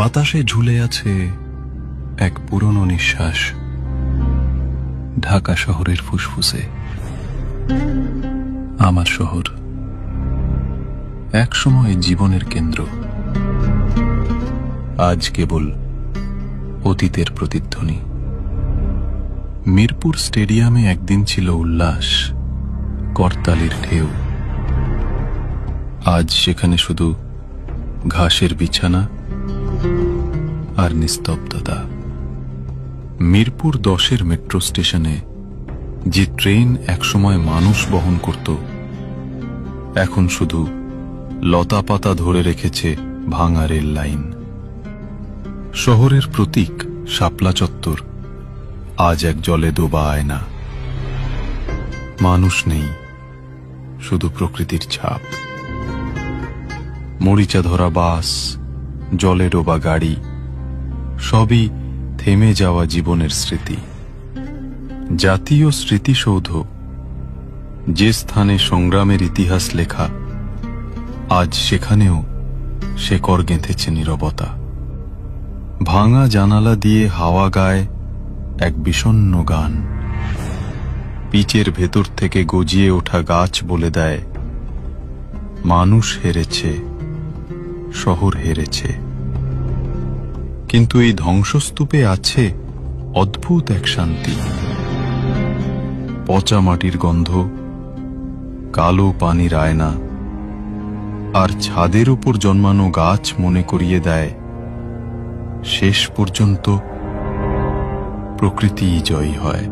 বাতাসে ঝুলে আছে এক পুরনো নিঃশ্বাস, ঢাকা শহরের ফুসফুসে। আমার শহর এক সময় জীবনের কেন্দ্র, আজ কেবল অতীতের প্রতিধ্বনি। মিরপুর স্টেডিয়ামে একদিন ছিল উল্লাস, করতালির ঢেউ। আজ সেখানে শুধু ঘাসের বিছানা আর নিস্তব্ধতা। মিরপুর 10-এর মেট্রো স্টেশনে যে ট্রেন একসময় মানুষ বহন করত, এখন শুধু লতা পাতা ধরে রেখেছে ভাঙা রেল লাইন। শহরের প্রতীক শাপলা চত্বর আজ এক জলে ডোবা আয়না। মানুষ নেই, শুধু প্রকৃতির ছাপ। মরিচা ধরা বাস, জলে ডোবা গাড়ি, সবই থেমে যাওয়া জীবনের স্মৃতি। জাতীয় স্মৃতিসৌধ, যে স্থানে সংগ্রামের ইতিহাস লেখা, আজ সেখানেও শেকড় গেঁথেছে নীরবতা। ভাঙা জানালা দিয়ে হাওয়া গায় এক বিষণ্ণ গান। পিচের ভেতর থেকে গজিয়ে ওঠা গাছ বলে দেয়, মানুষ হেরেছে, শহর হেরেছে। কিন্তু এই ধ্বংসস্তূপে আছে অদ্ভুত এক শান্তি। পচা মাটির গন্ধ, কালো পানির আয়না, আর ছাদের উপর জন্মানো গাছ মনে করিয়ে দেয়, শেষ পর্যন্ত প্রকৃতিই জয়ী হয়।